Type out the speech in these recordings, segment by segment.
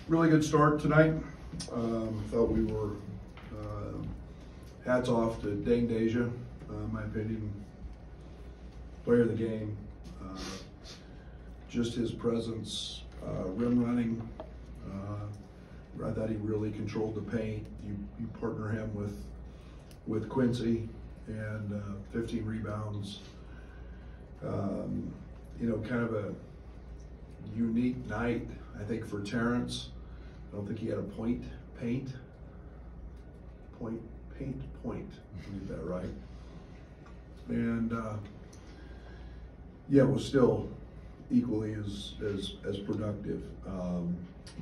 Really good start tonight. Thought we were hats off to Dane Deja, in my opinion, player of the game. Just his presence, rim running. I thought he really controlled the paint. You partner him with Quincy, and 15 rebounds. You know, kind of a unique night, I think, for Terrence. I don't think he had a point. Get that right. And yeah, it was still equally as productive.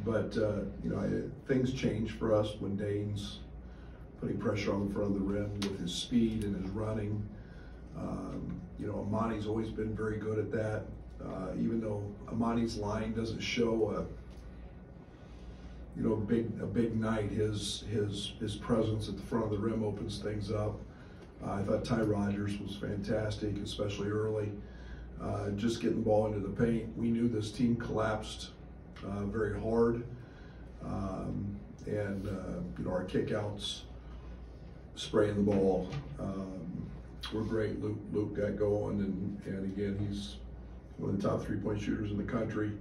But you know, things changed for us when Dane's putting pressure on the front of the rim with his speed and his running. You know, Amani's always been very good at that. Even though Amani's line doesn't show a big night, his presence at the front of the rim opens things up. I thought Ty Rogers was fantastic, especially early. Just getting the ball into the paint. We knew this team collapsed very hard, and you know, our kickouts, spraying the ball, were great. Luke got going, and again, he's one of the top 3-point shooters in the country.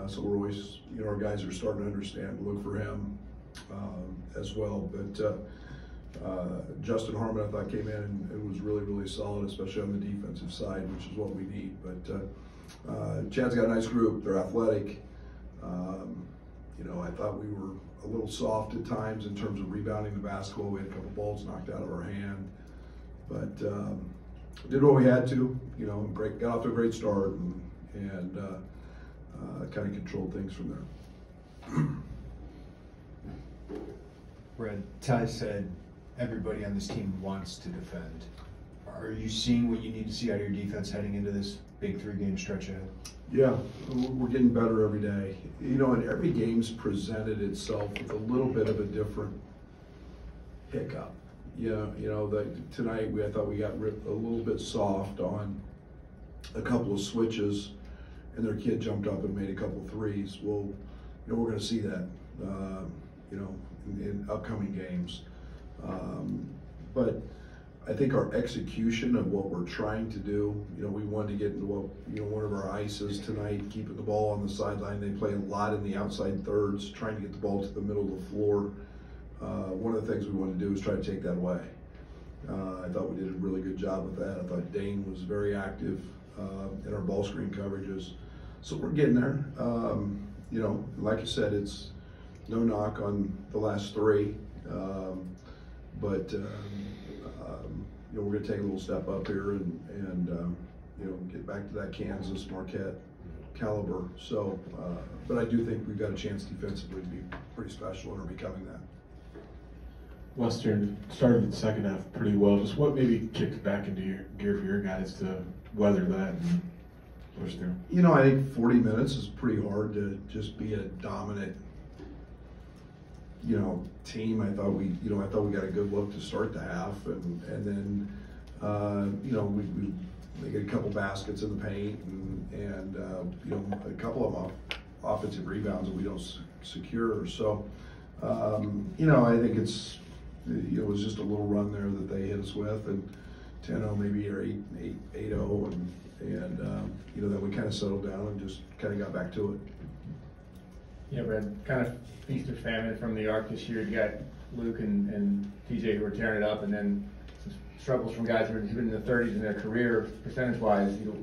So we're always, you know, our guys are starting to understand to look for him as well. But Justin Harmon, I thought, came in and was really solid, especially on the defensive side, which is what we need. But Chad's got a nice group. They're athletic. You know, I thought we were a little soft at times in terms of rebounding the basketball. We had a couple balls knocked out of our hand, but did what we had to. You know, got off to a great start, and kind of controlled things from there. Brad, Ty said everybody on this team wants to defend. Are you seeing what you need to see out of your defense heading into this big 3-game stretch ahead? Yeah, we're getting better every day. You know, and every game's presented itself with a little bit of a different hiccup. You know, tonight I thought we got a little bit soft on a couple of switches, and their kid jumped up and made a couple threes. Well, you know, we're going to see that, you know, in upcoming games. But I think our execution of what we're trying to do, you know, we wanted to get into what, you know, one of our ices tonight, keeping the ball on the sideline. They play a lot in the outside thirds, trying to get the ball to the middle of the floor. One of the things we wanted to do was try to take that away. I thought we did a really good job with that. I thought Dane was very active in our ball screen coverages. So we're getting there. You know, like I said, it's no knock on the last 3. But you know, we're going to take a little step up here and you know, get back to that Kansas Marquette caliber. So, but I do think we've got a chance defensively to be pretty special and are becoming that. Western started the second half pretty well. Just what maybe kicked back into your gear for your guys to weather that and push through? You know, I think 40 minutes is pretty hard to just be a dominant, you know, team. I thought we got a good look to start the half, and then you know, we get a couple baskets in the paint, and you know, a couple of offensive rebounds that we don't secure. So you know, I think it's, you know, it was just a little run there that they hit us with, and 10-0 maybe, or 8-0, and you know, then we kind of settled down and just kind of got back to it. Yeah, Brad, kind of feast or famine from the arc this year. You got Luke and TJ who are tearing it up, and then some struggles from guys who have been in the 30s in their career, percentage-wise. You know,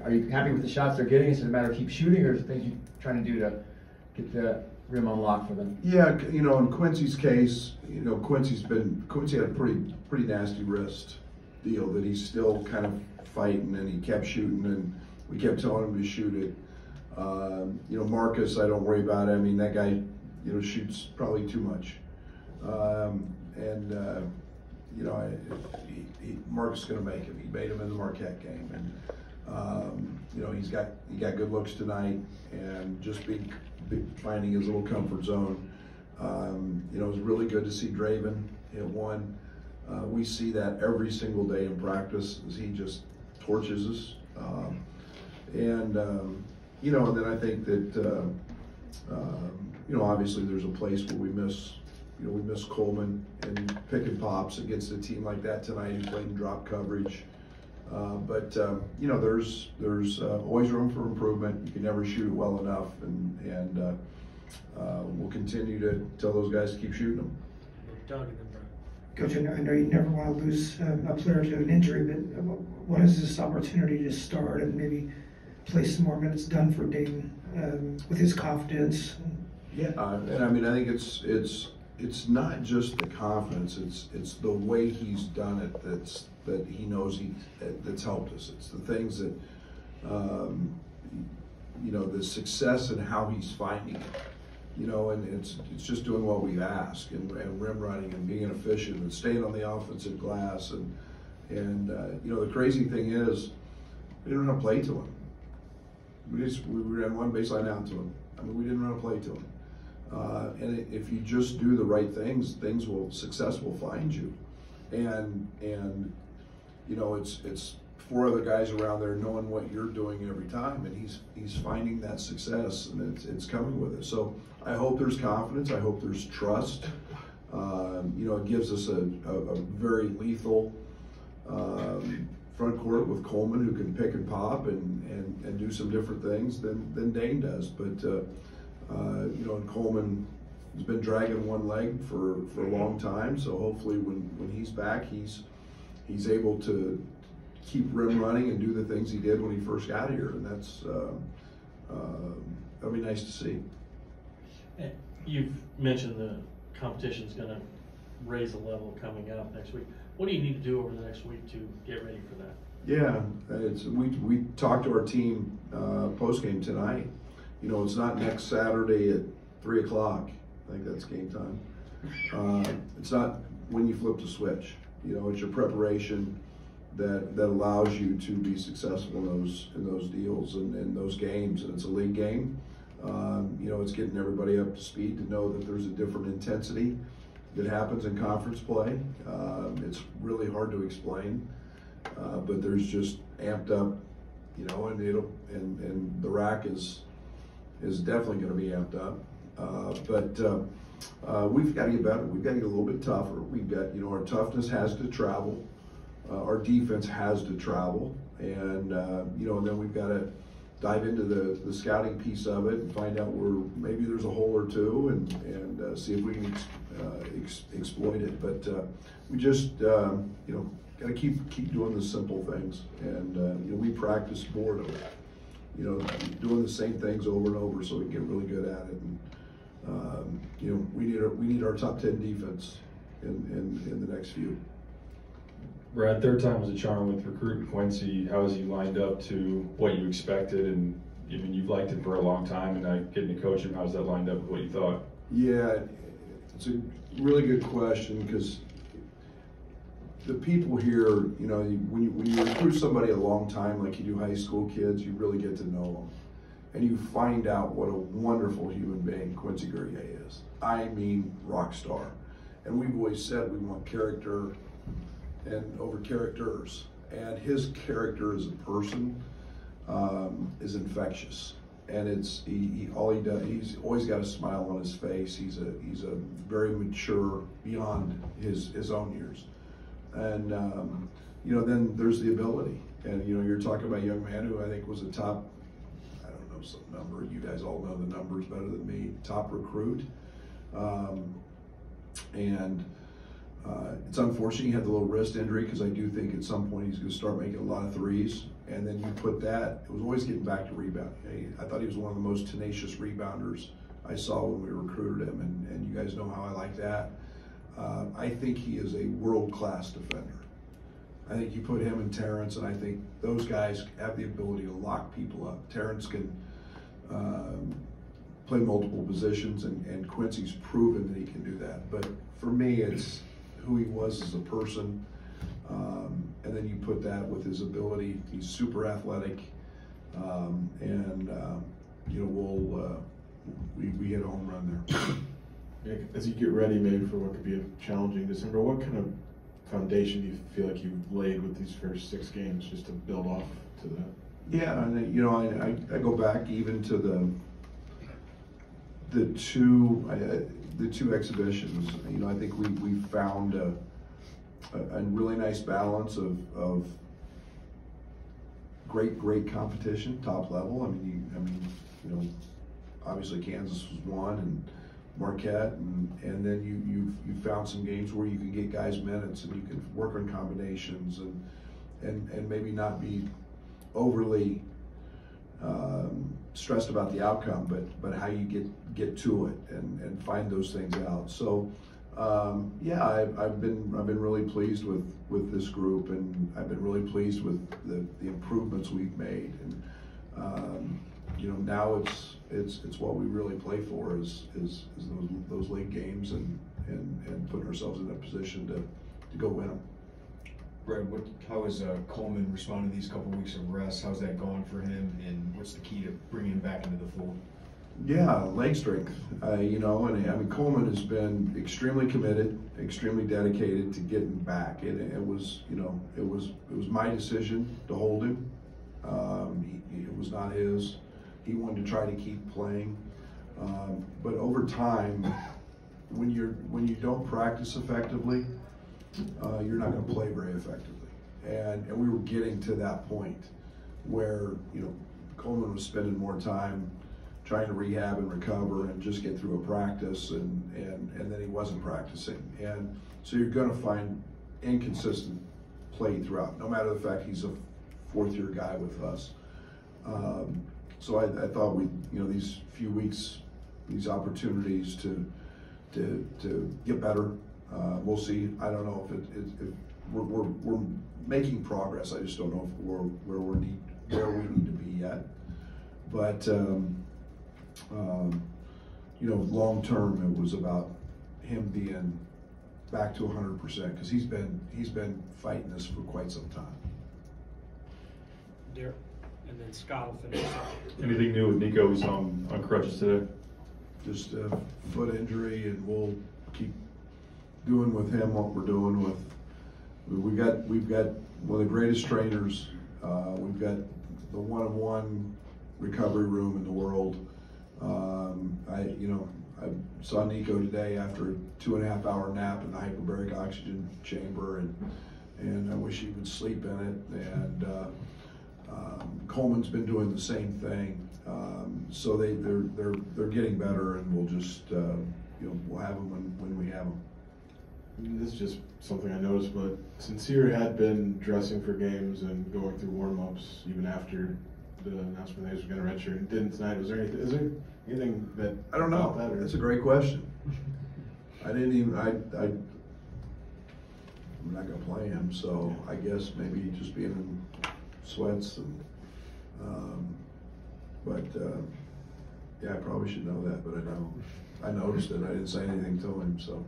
are you happy with the shots they're getting? Is it a matter of keep shooting, or is it things you're trying to do to get the rim unlocked for them? Yeah, you know, in Quincy's case, you know, Quincy had a pretty nasty wrist deal that he's still kind of fighting, and he kept shooting, and we kept telling him to shoot it. You know, Marcus, I don't worry about it. I mean, that guy, you know, shoots probably too much. You know, Marcus is going to make him. He made him in the Marquette game. And, you know, he got good looks tonight, and just finding his little comfort zone. You know, it was really good to see Draven hit one. We see that every single day in practice as he just torches us. you know, and then I think that, you know, obviously there's a place where we miss, you know, we miss Coleman and pick and pops against a team like that tonight who played in drop coverage. But you know, there's always room for improvement. You can never shoot it well enough, and we'll continue to tell those guys to keep shooting them. Doug and then Brett. Coach, I know you never want to lose a player to an injury, but what is this opportunity to start and maybe play some more minutes done for Dayton with his confidence? Yeah, and I mean, I think it's not just the confidence; it's the way he's done it that he knows that's helped us. It's the things that you know, the success and how he's finding it. You know, and it's just doing what we ask, and rim running and being efficient and staying on the offensive glass, and you know, the crazy thing is we didn't run a play to him. We ran one baseline out to him. I mean, we didn't run a play to him. And if you just do the right things, success will find you. And you know, it's 4 other guys around there knowing what you're doing every time, and he's finding that success, and it's coming with it. So I hope there's confidence. I hope there's trust. You know, it gives us a very lethal front court with Coleman, who can pick and pop and do some different things than Dane does. But you know, and Coleman has been dragging one leg for a long time. So hopefully, when he's back, he's able to keep rim running and do the things he did when he first got here, and that's that'll be nice to see. You've mentioned the competition's going to raise the level coming up next week. What do you need to do over the next week to get ready for that? Yeah, we talked to our team post game tonight. You know, it's not next Saturday at 3 o'clock. I think that's game time. It's not when you flip the switch. You know, it's your preparation that allows you to be successful in those deals and in those games. And it's a league game. You know, it's getting everybody up to speed to know that there's a different intensity that happens in conference play. It's really hard to explain, but there's just amped up, you know, and the rack is definitely going to be amped up. But we've got to get better. We've got to get a little bit tougher. We've got, you know, our toughness has to travel. Our defense has to travel, and you know, and then we've got to dive into the scouting piece of it and find out where maybe there's a hole or two, and see if we can exploit it. But we just you know, got to keep doing the simple things, and you know, we practice boredom. You know, doing the same things over and over so we can get really good at it. And you know, we need our top 10 defense in the next few. Brad, third time was a charm with recruiting Quincy. How has he lined up to what you expected? And I mean, you've liked him for a long time, and now getting to coach him, how's that lined up with what you thought? Yeah, it's a really good question, because the people here, you know, when you recruit somebody a long time, like you do high school kids, you really get to know them. And you find out what a wonderful human being Quincy Guerrier is. I mean, rock star. And we've always said we want character and over characters, and his character as a person is infectious, and all he does, he's always got a smile on his face. He's a very mature beyond his own years, and you know, then there's the ability, and you know, you're talking about a young man who I think was a top, I don't know some number, you guys all know the numbers better than me, top recruit, and it's unfortunate he had the little wrist injury, because I do think at some point he's going to start making a lot of threes. And then you put that, it was always getting back to rebounding. I thought he was one of the most tenacious rebounders I saw when we recruited him, and you guys know how I like that. I think he is a world-class defender. I think you put him and Terrence, and I think those guys have the ability to lock people up. Terrence can play multiple positions, and Quincy's proven that he can do that. But for me, it's who he was as a person, and then you put that with his ability. He's super athletic, and you know, we hit a home run there. As you get ready maybe for what could be a challenging December, what kind of foundation do you feel like you've laid with these first 6 games just to build off to that? Yeah, and you know, I go back even to the two exhibitions. You know, I think we found a really nice balance of great competition, top level. I mean, you know, obviously Kansas was one, and Marquette, and then you found some games where you can get guys minutes and you can work on combinations and maybe not be overly stressed about the outcome, but how you get to it and find those things out. So yeah, I've been really pleased with this group, and I've been really pleased with the improvements we've made. And you know, now it's what we really play for is those league games and putting ourselves in a position to go win them. Brad, how has Coleman responded to these couple weeks of rest? How's that going for him, and what's the key to bringing him back into the fold? Yeah, leg strength. You know, and I mean, Coleman has been extremely committed, extremely dedicated to getting back. It was, you know, it was my decision to hold him. It was not his. He wanted to try to keep playing, but over time, when you don't practice effectively, you're not going to play very effectively. And we were getting to that point where, you know, Coleman was spending more time trying to rehab and recover and just get through a practice, and then he wasn't practicing. And so you're going to find inconsistent play throughout, no matter the fact he's a fourth-year guy with us. So I thought you know, these few weeks, these opportunities to get better. We'll see. I don't know if we're making progress. I just don't know if we're where we need to be yet. But you know, long term, it was about him being back to 100%, because he's been fighting this for quite some time. Derek, and then Scott will finish up. Anything new with Nico? He's on crutches today. Just a foot injury, and we'll keep doing with him what we're doing with. We've got one of the greatest trainers. We've got the one-on-one recovery room in the world. I saw Nico today after a 2.5-hour nap in the hyperbaric oxygen chamber, and I wish he would sleep in it. And Coleman's been doing the same thing. So they're getting better, and we'll just you know, we'll have them when we have them. This is just something I noticed, but Sincere had been dressing for games and going through warm-ups even after the announcement that he was going to redshirt, and didn't tonight. Is there anything that I don't know? That's a great question. I didn't even. I'm not going to play him, so I guess maybe just being in sweats and. Yeah, I probably should know that, but I don't. I noticed it. I didn't say anything to him, so.